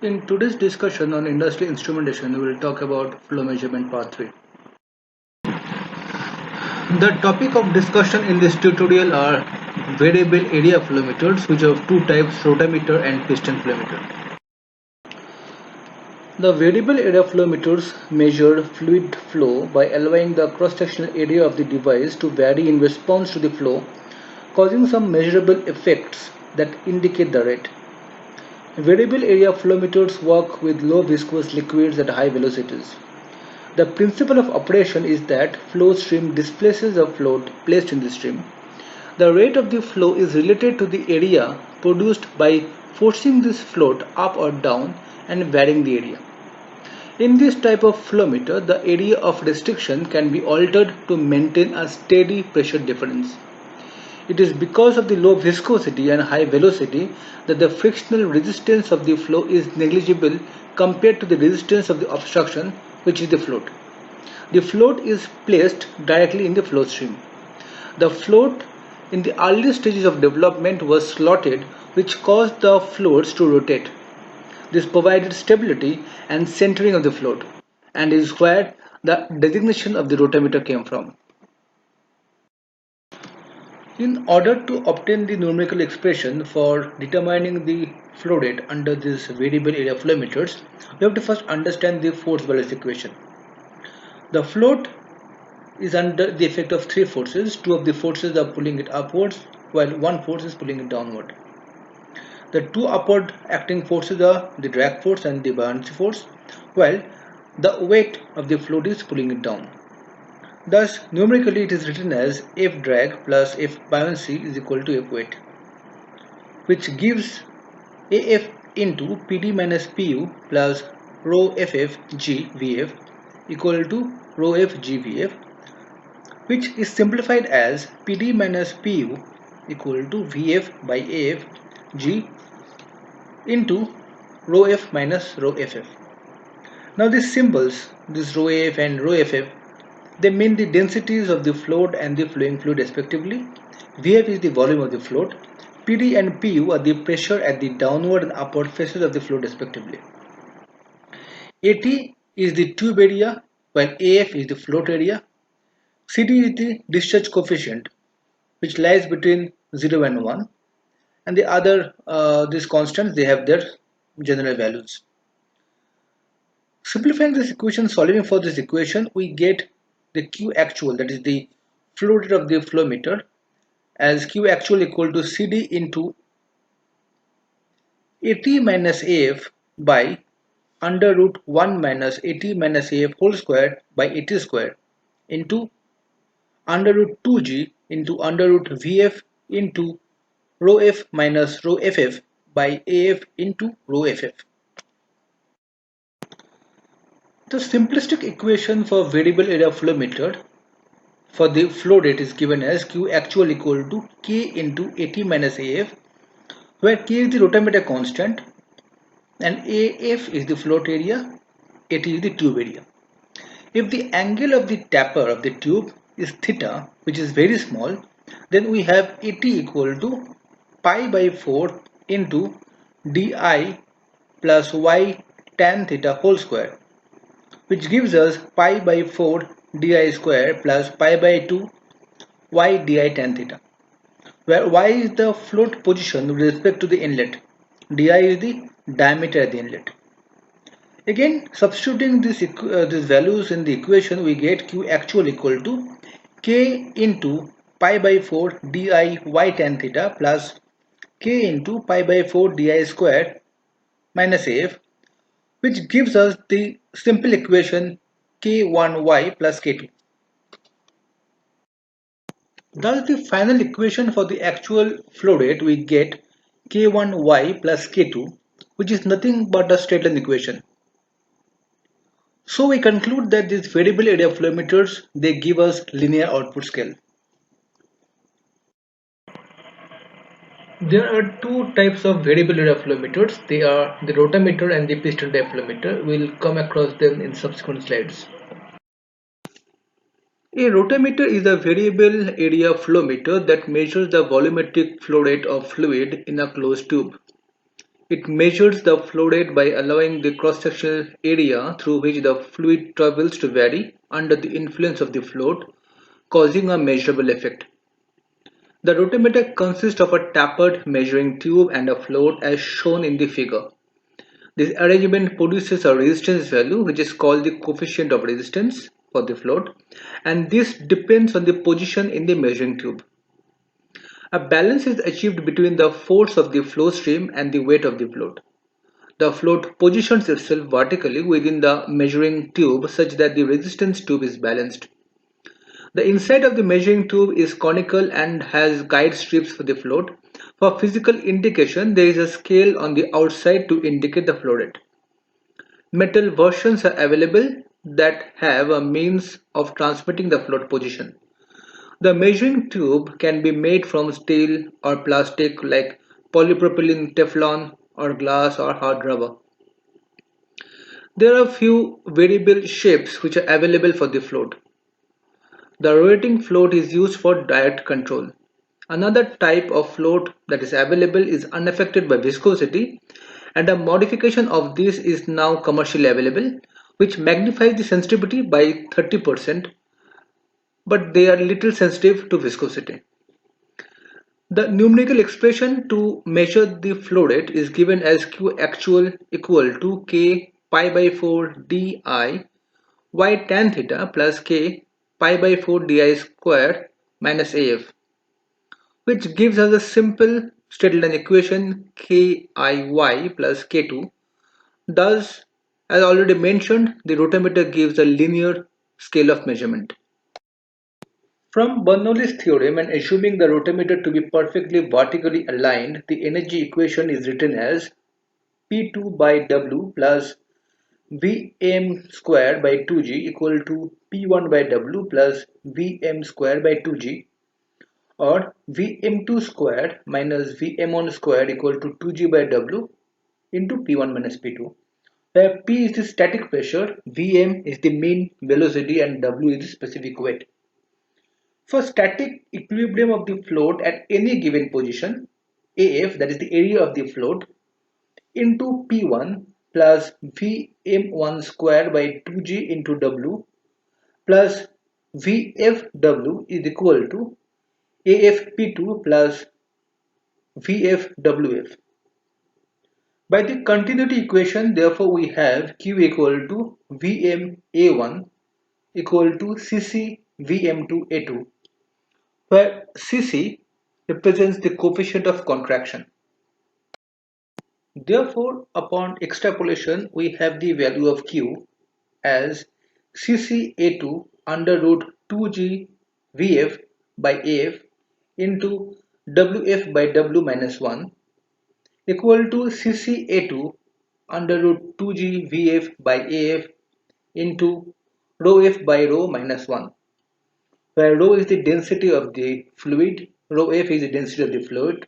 In today's discussion on industrial instrumentation, we will talk about flow measurement part 3. The topic of discussion in this tutorial are variable area flow meters, which are of two types, rotameter and piston flow meter. The variable area flow meters measure fluid flow by allowing the cross-sectional area of the device to vary in response to the flow, causing some measurable effects that indicate the rate. Variable area flow meters work with low viscous liquids at high velocities. The principle of operation is that flow stream displaces a float placed in the stream. The rate of the flow is related to the area produced by forcing this float up or down and varying the area. In this type of flow meter, the area of restriction can be altered to maintain a steady pressure difference. It is because of the low viscosity and high velocity that the frictional resistance of the flow is negligible compared to the resistance of the obstruction, which is the float. The float is placed directly in the flow stream. The float in the early stages of development was slotted, which caused the floats to rotate. This provided stability and centering of the float, and is where the designation of the rotameter came from. In order to obtain the numerical expression for determining the flow rate under these variable area flow meters, we have to first understand the force balance equation. The float is under the effect of three forces. Two of the forces are pulling it upwards, while one force is pulling it downward. The two upward acting forces are the drag force and the buoyancy force, while the weight of the float is pulling it down. Thus, numerically it is written as F drag plus F buoyancy is equal to F weight, which gives AF into PD minus PU plus rho FF G VF equal to rho F G VF, which is simplified as PD minus PU equal to VF by AF G into rho F minus rho FF. Now these symbols, this rho AF and rho FF, they mean the densities of the float and the flowing fluid respectively. VF is the volume of the float. PD and PU are the pressure at the downward and upward faces of the float respectively. AT is the tube area, while AF is the float area. CD is the discharge coefficient, which lies between 0 and 1. And the other, these constants, they have their general values. Simplifying this equation, solving for this equation, we get the Q actual, that is the flow rate of the flow meter, as Q actual equal to CD into AT minus AF by under root 1 minus AT minus AF whole square by AT square into under root 2G into under root VF into rho F minus rho FF by AF into rho FF. The simplistic equation for variable area flow meter for the flow rate is given as Q actual equal to K into AT minus AF, where K is the rotameter constant and AF is the float area, AT is the tube area. If the angle of the taper of the tube is theta, which is very small, then we have AT equal to pi by 4 into di plus y tan theta whole square, which gives us pi by 4 di square plus pi by 2 y di tan theta, where y is the float position with respect to the inlet, di is the diameter at the inlet. Again, substituting these values in the equation, we get Q actual equal to K into pi by 4 di y tan theta plus K into pi by 4 di square minus AF, which gives us the simple equation K1y plus K2. Thus, the final equation for the actual flow rate, we get K1y plus K2, which is nothing but a straight line equation. So we conclude that these variable area flow meters, they give us linear output scale. There are two types of variable area flow meters. They are the rotameter and the piston type flow meter. We'll come across them in subsequent slides. A rotameter is a variable area flow meter that measures the volumetric flow rate of fluid in a closed tube. It measures the flow rate by allowing the cross-sectional area through which the fluid travels to vary under the influence of the float, causing a measurable effect. The rotameter consists of a tapered measuring tube and a float as shown in the figure. This arrangement produces a resistance value which is called the coefficient of resistance for the float, and this depends on the position in the measuring tube. A balance is achieved between the force of the flow stream and the weight of the float. The float positions itself vertically within the measuring tube such that the resistance tube is balanced. The inside of the measuring tube is conical and has guide strips for the float. For physical indication, there is a scale on the outside to indicate the flow rate. Metal versions are available that have a means of transmitting the float position. The measuring tube can be made from steel or plastic like polypropylene, Teflon, or glass or hard rubber. There are few variable shapes which are available for the float. The rotating float is used for direct control. Another type of float that is available is unaffected by viscosity, and a modification of this is now commercially available, which magnifies the sensitivity by 30%, but they are little sensitive to viscosity. The numerical expression to measure the flow rate is given as Q actual equal to K pi by 4 di y tan theta plus K pi by 4 di square minus AF, which gives us a simple straight line equation KIY plus K2. Thus, as already mentioned, the rotameter gives a linear scale of measurement. From Bernoulli's theorem and assuming the rotameter to be perfectly vertically aligned, the energy equation is written as P2 by W plus Vm square by 2g equal to P1 by W plus Vm square by 2g, or Vm2 squared minus Vm1 squared equal to 2g by W into P1 minus P2, where P is the static pressure, Vm is the mean velocity, and W is the specific weight. For static equilibrium of the float at any given position, AF, that is the area of the float, into P1 plus Vm1 square by 2g into W plus Vfw is equal to AFP2 plus VFWF. By the continuity equation, therefore, we have Q equal to VMA1 equal to CC VM2A2, where Cc represents the coefficient of contraction. Therefore, upon extrapolation, we have the value of Q as CCA2 under root 2G VF by AF into WF by W minus 1 equal to CCA2 under root 2G VF by AF into rho F by rho minus 1, where rho is the density of the fluid, rho F is the density of the fluid,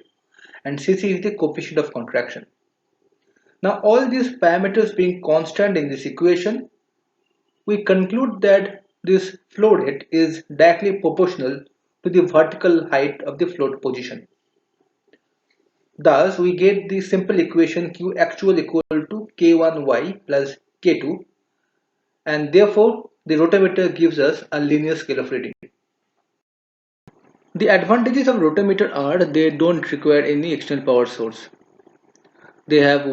and Cc is the coefficient of contraction. Now, all these parameters being constant in this equation, we conclude that this flow rate is directly proportional to the vertical height of the float position. Thus, we get the simple equation Q actual equal to K1y plus K2, and therefore the rotameter gives us a linear scale of reading. The advantages of rotameter are they don't require any external power source. They have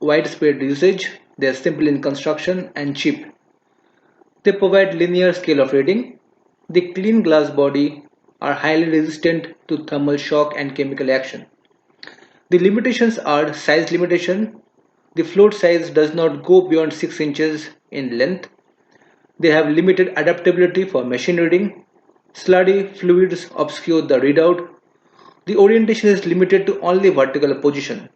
widespread usage, they are simple in construction and cheap. They provide linear scale of reading. The clean glass body are highly resistant to thermal shock and chemical action. The limitations are size limitation. The float size does not go beyond 6 inches in length. They have limited adaptability for machine reading. Slurry fluids obscure the readout. The orientation is limited to only vertical position.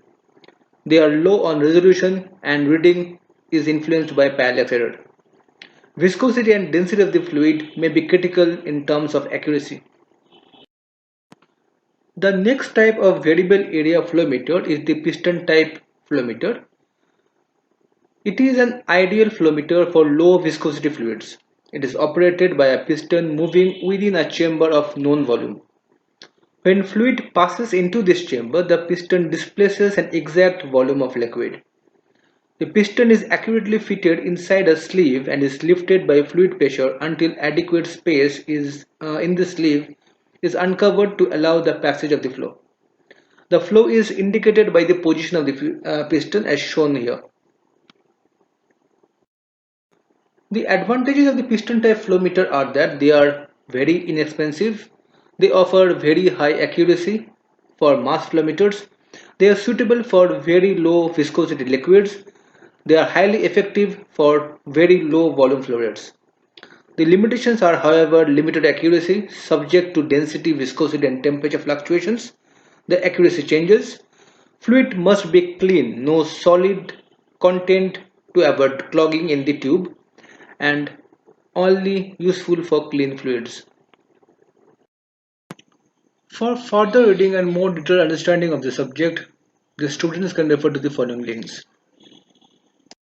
They are low on resolution and reading is influenced by parallax error. Viscosity and density of the fluid may be critical in terms of accuracy. The next type of variable area flowmeter is the piston type flowmeter. It is an ideal flowmeter for low viscosity fluids. It is operated by a piston moving within a chamber of known volume. When fluid passes into this chamber, the piston displaces an exact volume of liquid. The piston is accurately fitted inside a sleeve and is lifted by fluid pressure until adequate space in the sleeve is uncovered to allow the passage of the flow. The flow is indicated by the position of the piston as shown here. The advantages of the piston type flow meter are that they are very inexpensive, they offer very high accuracy for mass flow meters, they are suitable for very low viscosity liquids, they are highly effective for very low volume flow rates. The limitations are, however, limited accuracy, subject to density, viscosity, and temperature fluctuations. The accuracy changes. Fluid must be clean, no solid content to avoid clogging in the tube, and only useful for clean fluids. For further reading and more detailed understanding of the subject, the students can refer to the following links.